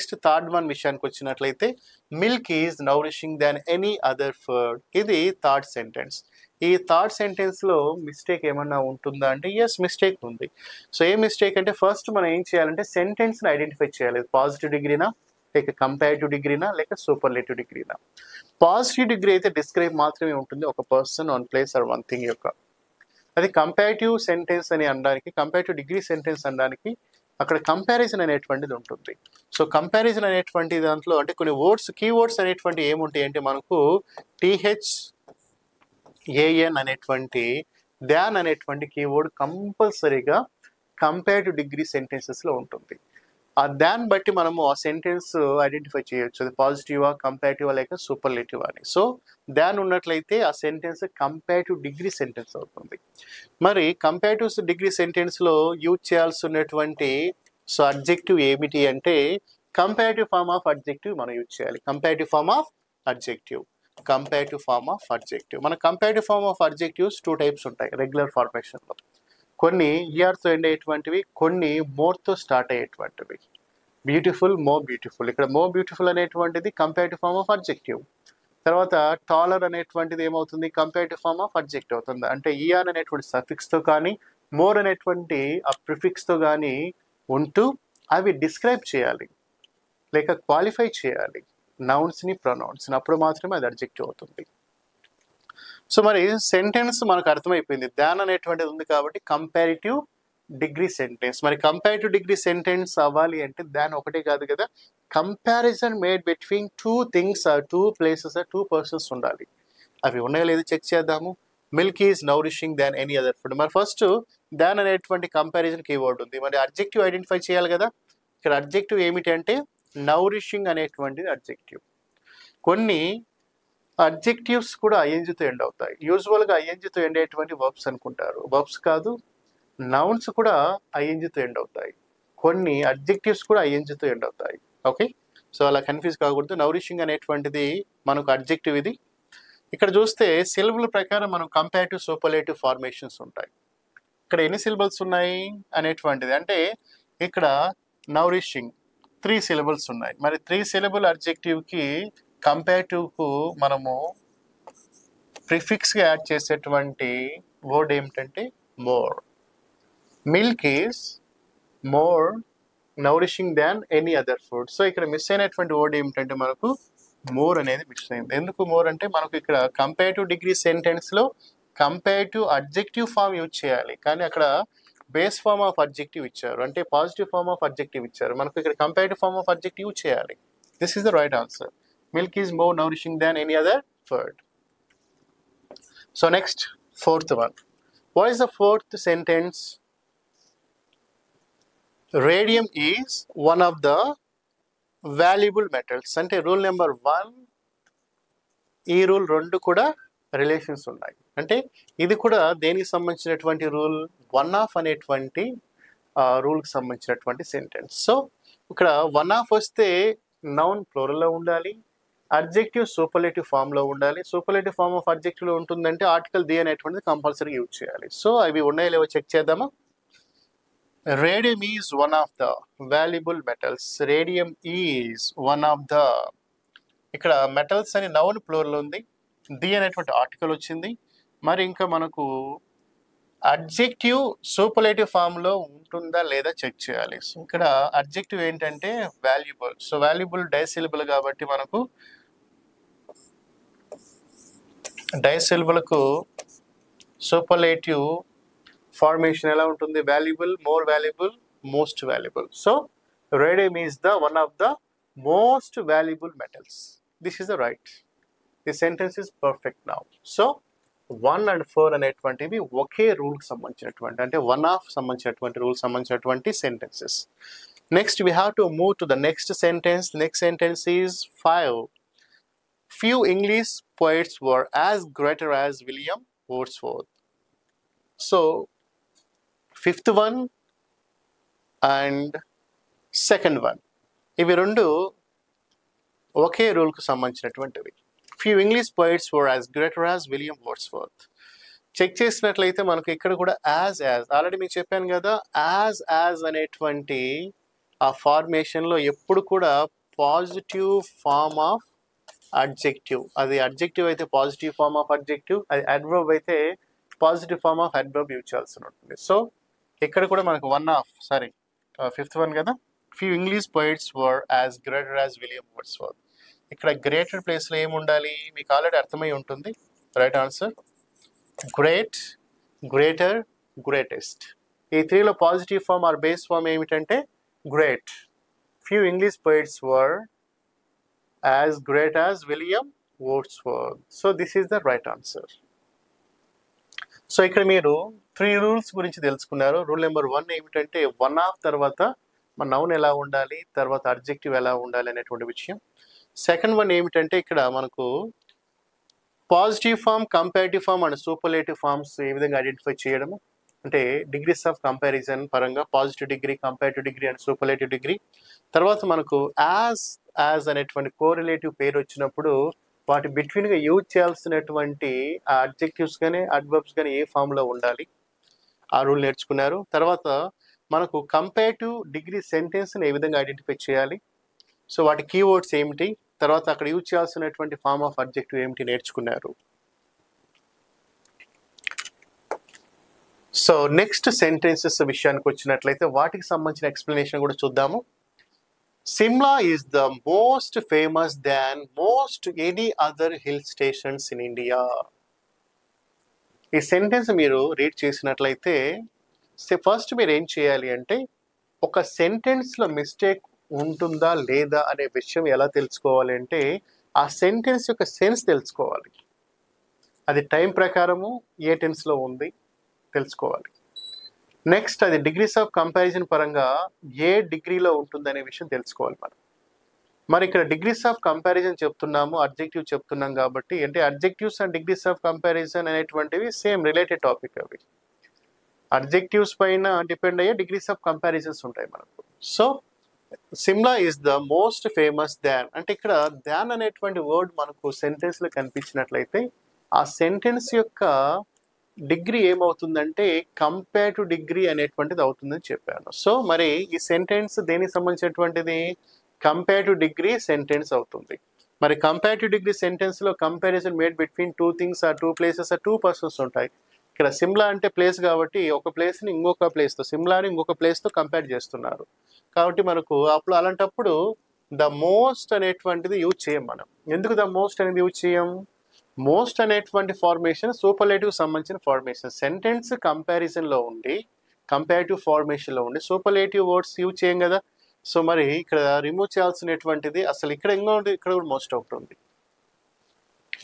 Next third one విషయానికి వచ్చినట్లయితే milk is nourishing than any other food. ఇది third sentence. ఈ థర్డ్ సెంటెన్స్లో మిస్టేక్ ఏమన్నా ఉంటుందా అంటే ఎస్, మిస్టేక్ ఉంది. సో ఏ మిస్టేక్ అంటే ఫస్ట్ మనం ఏం చేయాలంటే సెంటెన్స్ని ఐడెంటిఫై చేయాలి. పాజిటివ్ డిగ్రీనా, లేక కంపారిటివ్ డిగ్రీనా, లేక సూపర్లేటివ్ డిగ్రీనా. పాజిటివ్ డిగ్రీ అయితే డిస్క్రైబ్ మాత్రమే ఉంటుంది ఒక person, one place or one thing యొక్క. అది కంపారిటివ్ సెంటెన్స్ అని అనడానికి, కంపారిటివ్ డిగ్రీ సెంటెన్స్ అనడానికి అక్కడ కంపారిజన్ అనేటువంటిది ఉంటుంది. సో కంపారిజన్ అనేటువంటి దాంట్లో అంటే కొన్ని వర్డ్స్, కీవర్డ్స్ అనేటువంటి ఏముంటాయి అంటే మనకు THAN అనేటువంటి దాన్ అనేటువంటి కీవర్డ్ కంపల్సరీగా కంపారిటివ్ డిగ్రీ సెంటెన్సెస్లో ఉంటుంది. ఆ దాన్ని బట్టి మనము ఆ సెంటెన్స్ ఐడెంటిఫై చేయొచ్చు, అది పాజిటివా, కంపారిటివా, లేక సూపర్లేటివా అని. సో దాన్ ఉన్నట్లయితే ఆ సెంటెన్స్ కంపారిటివ్ డిగ్రీ సెంటెన్స్ అవుతుంది. మరి కంపారిటివ్ డిగ్రీ సెంటెన్స్లో యూజ్ చేయాల్సి ఉన్నటువంటి సో అడ్జెక్టివ్ ఏమిటి అంటే కంపారిటివ్ ఫార్మ్ ఆఫ్ అడ్జెక్టివ్ మనం యూజ్ చేయాలి. Comparative form of adjective, comparative form of adjective. మన comparative form of adjectives 2 types ఉంటాయి రెగ్యులర్ ఫార్మేషన్లో. కొన్ని ఈఆర్తో ఎండ్ అయ్యేటువంటివి, కొన్ని మోర్తో స్టార్ట్ అయ్యేటువంటివి. Beautiful, more beautiful. ఇక్కడ మోర్ బ్యూటిఫుల్ అనేటువంటిది కంపారిటివ్ ఫార్మ్ ఆఫ్ అడ్జెక్టివ్. తర్వాత టాలర్ అనేటువంటిది ఏమవుతుంది, కంపారిటివ్ ఫార్మ్ ఆఫ్ అడ్జెక్టివ్ అవుతుంది. అంటే ఈఆర్ అనేటువంటి సఫిక్స్తో కానీ మోర్ అనేటువంటి ఆ ప్రిఫిక్స్తో కానీ ఉంటూ అవి డిస్క్రైబ్ చేయాలి లేక క్వాలిఫై చేయాలి నౌన్స్ని, ప్రొనౌన్స్ని. అప్పుడు మాత్రమే అది అడ్జెక్టివ్ అవుతుంది. సో మరి సెంటెన్స్ మనకు అర్థమైపోయింది, దాన్ అనేటువంటిది ఉంది కాబట్టి కంపారిటివ్ డిగ్రీ సెంటెన్స్. మరి కంపారిటివ్ డిగ్రీ సెంటెన్స్ అవ్వాలి అంటే దాని ఒకటే కాదు కదా, comparison made between 2 things or 2 places or 2 persons ఉండాలి. అవి ఉన్నాయో లేదో చెక్ చేద్దాము. Milk is nourishing than any other food. మరి ఫస్ట్ దాన్ అనేటువంటి కంపారిజన్ కీవర్డ్ ఉంది, మరి అడ్జెక్టివ్ ఐడెంటిఫై చేయాలి కదా. ఇక్కడ అడ్జెక్టివ్ ఏమిటి అంటే నౌరిషింగ్ అనేటువంటిది అడ్జెక్టివ్. కొన్ని అడ్జెక్టివ్స్ కూడా ఐఎన్జితో ఎండ్ అవుతాయి. యూజువల్గా ఐఎన్జితో ఎండ్ అయ్యేటువంటి వర్బ్స్ అనుకుంటారు, వర్బ్స్ కాదు, నౌన్స్ కూడా ఐఎన్జితో ఎండ్ అవుతాయి. కొన్ని అడ్జెక్టివ్స్ కూడా ఐఎన్జితో ఎండ్ అవుతాయి. ఓకే, సో అలా కన్ఫ్యూజ్ కాకూడదు. నౌరిషింగ్ అనేటువంటిది మనకు అడ్జెక్టివ్ ఇది. ఇక్కడ చూస్తే సిలబుల్ ప్రకారం మనం కంపారిటివ్, సూపర్లేటివ్ ఫార్మేషన్స్ ఉంటాయి. ఇక్కడ ఎన్ని సిలబుల్స్ ఉన్నాయి అనేటువంటిది అంటే ఇక్కడ నౌరిషింగ్ 3 సిలబుల్స్ ఉన్నాయి. మరి 3 సిలబుల్ అడ్జెక్టివ్కి కంపారిటివ్కు మనము ప్రిఫిక్స్గా యాడ్ చేసేటువంటి వర్డ్ ఏమిటంటే more. Milk is more nourishing than any other food. So ఇక్కడ మిస్ అయినటువంటి వర్డ్ ఏమిటంటే మనకు మోర్ అనేది మిస్ అయింది. ఎందుకు మోర్ అంటే మనకు ఇక్కడ కంపారిటివ్ డిగ్రీ సెంటెన్స్లో కంపారిటివ్ అడ్జెక్టివ్ ఫామ్ యూజ్ చేయాలి, కానీ అక్కడ బేస్ ఫార్మ్ ఆఫ్ అడ్జెక్టివ్ ఇచ్చారు, అంటే పాజిటివ్ ఫార్మ్ ఆఫ్ అడ్జెక్టివ్ ఇచ్చారు. మనకు ఇక్కడ comparative form of adjective use చేయాలి. This is the right answer. Milk is more nourishing than any other food. So next, fourth one. What is the fourth sentence? Radium is one of the valuable metals. అంటే rule number 1, ఈ rule 2 కూడా relations ఉన్నాయి. అంటే ఇది కూడా దేనికి సంబంధించినటువంటి rule, 1 of అనేటువంటి రూల్కి సంబంధించినటువంటి సెంటెన్స్. సో ఇక్కడ 1 ఆఫ్ వస్తే నౌన్ ప్లూరల్లో ఉండాలి, అడ్జెక్టివ్ సూపర్లేటివ్ ఫామ్లో ఉండాలి. సూపర్లేటివ్ ఫామ్ ఆఫ్ అడ్జెక్టివ్లో ఉంటుందంటే ఆర్టికల్ ది అనేటువంటిది కంపల్సరీ యూజ్ చేయాలి. సో అవి ఉన్నాయో లేవో చెక్ చేద్దామా. Radium is one of the valuable metals. Radium is one of the, ఇక్కడ మెటల్స్ అని నౌన్ ప్లూరల్ ఉంది, ది అనేటువంటి ఆర్టికల్ వచ్చింది. మరి ఇంకా మనకు అడ్జెక్టివ్ సూపర్లేటివ్ ఫామ్లో ఉంటుందా లేదా చెక్ చేయాలి. సో ఇక్కడ అడ్జెక్టివ్ ఏంటంటే వాల్యుబుల్. సో వాల్యుబుల్ డైసిలబుల్ కాబట్టి మనకు డైసిలబుల్కు సూపర్లేటివ్ ఫార్మేషన్ ఎలా ఉంటుంది, valuable, more valuable, most valuable. So radium is the one of the most valuable metals. This is the right. The sentence is perfect now. So 1 and 4 అనేటువంటివి ఒకే రూల్కి సంబంధించినటువంటి, అంటే 1 of సంబంధించినటువంటి rule సంబంధించినటువంటి sentences. Next we have to move to the next sentence. Next sentence is 5. Few English poets were as greater as William Wordsworth. So 5th one and 2nd one, ఇవి రెండు ఒకే రూల్కు సంబంధించినటువంటివి. Few English poets were as greater as William Wordsworth. Check చేసినట్లయితే మనకు ఇక్కడ కూడా as already మీకు చెప్పాను కదా, యాజ్ అనేటువంటి ఆ ఫార్మేషన్లో ఎప్పుడు కూడా పాజిటివ్ ఫార్మ్ ఆఫ్ అడ్జెక్టివ్, అది అడ్జెక్టివ్ అయితే పాజిటివ్ ఫార్మ్ ఆఫ్ అడ్జెక్టివ్, అది అడ్వర్బ్ అయితే positive form of adverb use చేయాల్సి ఉంటుంది. సో ఇక్కడ కూడా మనకు ఫిఫ్త్ వన్ కదా, few English poets were as greater as William Wordsworth. ఇక్కడ గ్రేటర్ ప్లేస్లో ఏముండాలి మీకు ఆల్రెడీ అర్థమై ఉంటుంది. Right answer great, greater, greatest. ఈ త్రీలో positive form or base form ఏమిటంటే great. Few English poets were as great as William Wordsworth. So this is the right answer. So ఇక్కడ మీరు 3 రూల్స్ గురించి తెలుసుకున్నారు. రూల్ నెంబర్ 1 ఏమిటంటే వన్ ఆఫ్ తర్వాత మన నౌన్ ఎలా ఉండాలి, తర్వాత అడ్జెక్టివ్ ఎలా ఉండాలి అనేటువంటి విషయం. సెకండ్ వన్ ఏమిటంటే ఇక్కడ మనకు positive form, comparative form and superlative forms ఏ విధంగా ఐడెంటిఫై చేయడము, అంటే డిగ్రీస్ ఆఫ్ కంపారిజన్ పరంగా positive degree, comparative degree and superlative degree. తర్వాత మనకు యాజ్ అనేటువంటి కోరిలేటివ్ పేరు వచ్చినప్పుడు వాటి బిట్వీన్గా యూజ్ చేయాల్సినటువంటి అడ్జెక్టివ్స్ కానీ అడ్వర్బ్స్ కానీ ఏ ఫామ్లో ఉండాలి, ఆ రూల్ నేర్చుకున్నారు. తర్వాత మనకు కంపారిటివ్ డిగ్రీ సెంటెన్స్ని ఏ విధంగా ఐడెంటిఫై చేయాలి, సో వాటి కీవర్డ్స్ ఏమిటి, తర్వాత అక్కడ యూజ్ చేయాల్సినటువంటి ఫార్మ్ ఆఫ్ అడ్జెక్టివ్ ఏమిటి నేర్చుకున్నారు. సో నెక్స్ట్ సెంటెన్సెస్ విషయానికి వచ్చినట్లయితే వాటికి సంబంధించిన ఎక్స్ప్లెనేషన్ కూడా చూద్దాము. Simla is the most famous than most any other hill stations in India. ఈ సెంటెన్స్ మీరు రీడ్ చేసినట్లయితే ఫస్ట్ మీరు ఏం చేయాలి అంటే ఒక సెంటెన్స్లో మిస్టేక్ ఉంటుందా లేదా అనే విషయం ఎలా తెలుసుకోవాలి అంటే ఆ సెంటెన్స్ యొక్క సెన్స్ తెలుసుకోవాలి. అది టైం ప్రకారము ఏ టెన్స్లో ఉంది తెలుసుకోవాలి. నెక్స్ట్ అది డిగ్రీస్ ఆఫ్ కంపారిజన్ పరంగా ఏ డిగ్రీలో ఉంటుందనే విషయం తెలుసుకోవాలి మనం. మరి ఇక్కడ డిగ్రీస్ ఆఫ్ కంపారిజన్ చెప్తున్నాము, అడ్జెక్టివ్ చెప్తున్నాం కాబట్టి అంటే adjectives and degrees of comparison అనేటువంటివి సేమ్ రిలేటెడ్ టాపిక్. అవి అడ్జెక్టివ్స్ పైన డిపెండ్ అయ్యే డిగ్రీస్ ఆఫ్ కంపారిజన్స్ ఉంటాయి మనకు. So Shimla is the most famous than అంటే ఇక్కడ దాన్ అనేటువంటి వర్డ్ మనకు సెంటెన్స్లో కనిపించినట్లయితే ఆ సెంటెన్స్ యొక్క డిగ్రీ ఏమవుతుందంటే కంపేరిటివ్ డిగ్రీ అనేటువంటిది అవుతుందని చెప్పాను. సో మరి ఈ సెంటెన్స్ దేనికి సంబంధించినటువంటిది కంపేరిటివ్ డిగ్రీ సెంటెన్స్ అవుతుంది. మరి కంపేరిటివ్ డిగ్రీ సెంటెన్స్లో comparison made between 2 things or 2 places or 2 persons ఉంటాయి. ఇక్కడ సిమ్లా అంటే ప్లేస్ కాబట్టి ఒక ప్లేస్ని ఇంకొక ప్లేస్తో, సిమ్లాని ఇంకొక ప్లేస్తో కంపేర్ చేస్తున్నారు కాబట్టి మనకు అప్పుడు అలాంటప్పుడు ద మోస్ట్ అనేటువంటిది యూజ్ చేయం మనం. ఎందుకు ద మోస్ట్ అనేది యూజ్ చేయం? మోస్ట్ అనేటువంటి ఫార్మేషన్ సూపర్లేటివ్ సంబంధించిన ఫార్మేషన్. సెంటెన్స్ కంపారిజన్లో ఉండి కంపారిటివ్ ఫార్మేషన్లో ఉండి సూపర్లేటివ్ వర్డ్స్ యూజ్ చేయం కదా. సో మరి ఇక్కడ రిమూవ్ చేయాల్సినటువంటిది అసలు ఇక్కడ ఇంకా ఉంది, ఇక్కడ కూడా మోస్ట్ ఒకటి ఉంది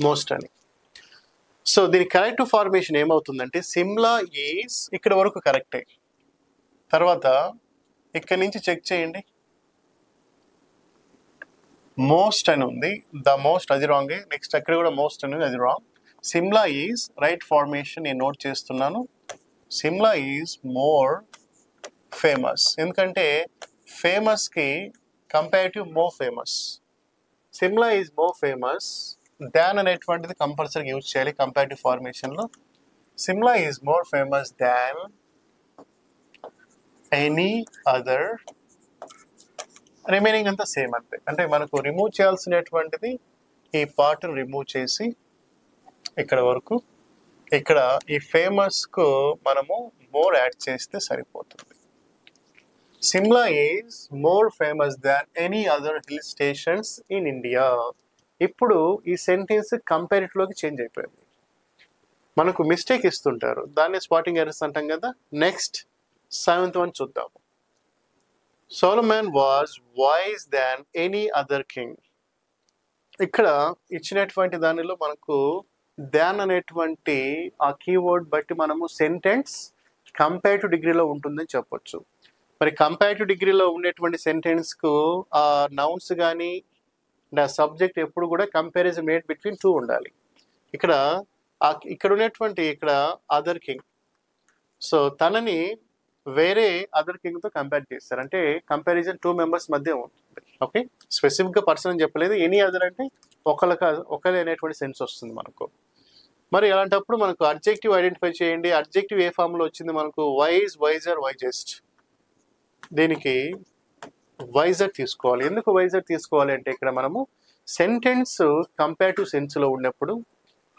మోస్ట్ అని. సో దీని కరెక్ట్ ఫార్మేషన్ ఏమవుతుందంటే సిమ్లా ఈజ్ ఇక్కడ వరకు కరెక్టే. తర్వాత ఇక్కడ నుంచి చెక్ చేయండి, మోస్ట్ అని ఉంది, ద మోస్ట్ అది రాంగే. నెక్స్ట్ అక్కడ కూడా మోస్ట్ అనేది అది wrong. Shimla is right formation నేను నోట్ చేస్తున్నాను. సిమ్లా ఈజ్ మోర్ ఫేమస్, ఎందుకంటే ఫేమస్కి comparative more famous. Shimla is more famous than అనేటువంటిది కంపల్సరీ యూజ్ చేయాలి కంపారిటివ్ ఫార్మేషన్లో. Shimla is more famous than any other, remaining అంతా సేమ్ అంతే. అంటే మనకు రిమూవ్ చేయాల్సినటువంటిది ఈ పార్ట్ని రిమూవ్ చేసి ఇక్కడ వరకు, ఇక్కడ ఈ ఫేమస్కు మనము మోర్ యాడ్ చేస్తే సరిపోతుంది. Simla is more famous than any other hill stations in India. ఇప్పుడు ఈ సెంటెన్స్ కంపారిటివ్లోకి చేంజ్ అయిపోయింది. మనకు మిస్టేక్ ఇస్తుంటారు, దాన్ని స్పాటింగ్ ఎర్రర్స్ అంటాం కదా. నెక్స్ట్ 7th one చూద్దాము. Solomon was wise than any other king. ఇక్కడ ఇచ్చినటువంటి దానిలో మనకు దాన్ అనేటువంటి ఆ కీవర్డ్ బట్టి మనము సెంటెన్స్ కంపారిటివ్ డిగ్రీలో ఉంటుందని చెప్పొచ్చు. మరి కంపారిటివ్ డిగ్రీలో ఉండేటువంటి సెంటెన్స్కు ఆ నౌన్స్ కానీ సబ్జెక్ట్ ఎప్పుడు కూడా కంపారిజన్ మేడ్ బిట్వీన్ 2 ఉండాలి. ఇక్కడ ఉన్నటువంటి ఇక్కడ అదర్ కింగ్, సో తనని వేరే అదర్ కింగ్తో కంపేర్ చేస్తారు, అంటే కంపారిజన్ 2 మెంబర్స్ మధ్య ఉంటుంది. ఓకే, స్పెసిఫిక్గా పర్సన్ అని చెప్పలేదు, ఎనీ అదర్ అంటే ఒకరి అనేటువంటి సెన్స్ వస్తుంది మనకు. మరి అలాంటప్పుడు మనకు అడ్జెక్టివ్ ఐడెంటిఫై చేయండి. అడ్జెక్టివ్ ఏ ఫామ్లో వచ్చింది మనకు? Wise, wiser, wisest. దీనికి వైజర్ తీసుకోవాలి. ఎందుకు వైజర్ తీసుకోవాలి అంటే ఇక్కడ మనము సెంటెన్స్ కంపారిటివ్ సెన్స్లో ఉన్నప్పుడు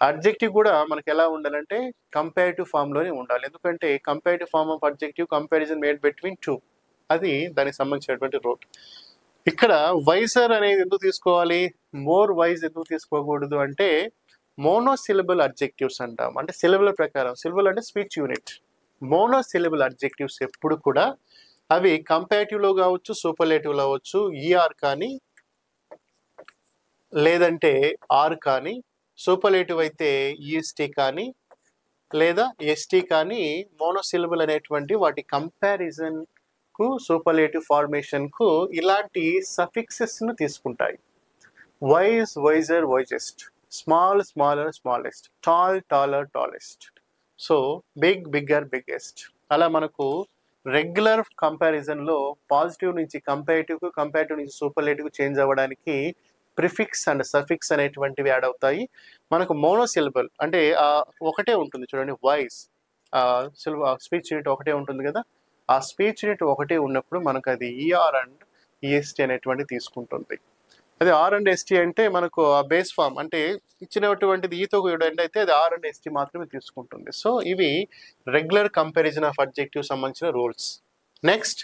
అడ్జెక్టివ్ కూడా మనకి ఎలా ఉండాలంటే కంపారిటివ్ ఫామ్లోనే ఉండాలి. ఎందుకంటే comparative form of adjective comparison made between two, అది దానికి సంబంధించినటువంటి రూల్. ఇక్కడ వైజర్ అనేది ఎందుకు తీసుకోవాలి, మోర్ వైజ్ ఎందుకు తీసుకోకూడదు అంటే మోనోసిలబుల్ అడ్జెక్టివ్స్ అంటాం. అంటే సిలబుల్ ప్రకారం, సిలబుల్ అంటే స్పీచ్ యూనిట్. మోనోసిలబుల్ అడ్జెక్టివ్స్ ఎప్పుడు కూడా అవి కంపారిటివ్లో కావచ్చు, సూపర్లేటివ్లో అవ్వచ్చు, ఈఆర్ కానీ లేదంటే ఆర్ కానీ, సూపర్లేటివ్ అయితే ఈఎస్టీ కానీ లేదా ఎస్టీ కానీ మోనోసిలబుల్ అనేటువంటి వాటి కంపారిజన్ కు, సూపర్లేటివ్ ఫార్మేషన్ కు ఇలాంటి సఫిక్సెస్ ను తీసుకుంటాయి. Wise, wiser, wisest, small, smaller, smallest, tall, taller, tallest, so big, bigger, biggest. అలా మనకు రెగ్యులర్ కంపారిజన్ లో పాజిటివ్ నుంచి కంపారిటివ్ కు, కంపారిటివ్ నుంచి సూపర్లేటివ్ చేంజ్ అవ్వడానికి ప్రిఫిక్స్ అండ్ సఫిక్స్ అనేటువంటివి యాడ్ అవుతాయి. మనకు మోనోసిలబుల్ అంటే ఒకటే ఉంటుంది చూడండి, వాయిస్ స్పీచ్ యూనిట్ ఒకటే ఉంటుంది కదా, ఆ స్పీచ్ యూనిట్ ఒకటే ఉన్నప్పుడు మనకు అది ఈఆర్ అండ్ ఈఎస్టీ అనేటువంటి తీసుకుంటుంది. అదే ఆర్ అండ్ ఎస్టీ అంటే మనకు ఆ బేస్ ఫామ్ అంటే ఇచ్చినటువంటిది ఈతో కూడా అయితే అది ఆర్ అండ్ ఎస్టీ మాత్రమే తీసుకుంటుంది. సో ఇవి రెగ్యులర్ కంపారిజన్ ఆఫ్ అడ్జెక్టివ్ సంబంధించిన రూల్స్. నెక్స్ట్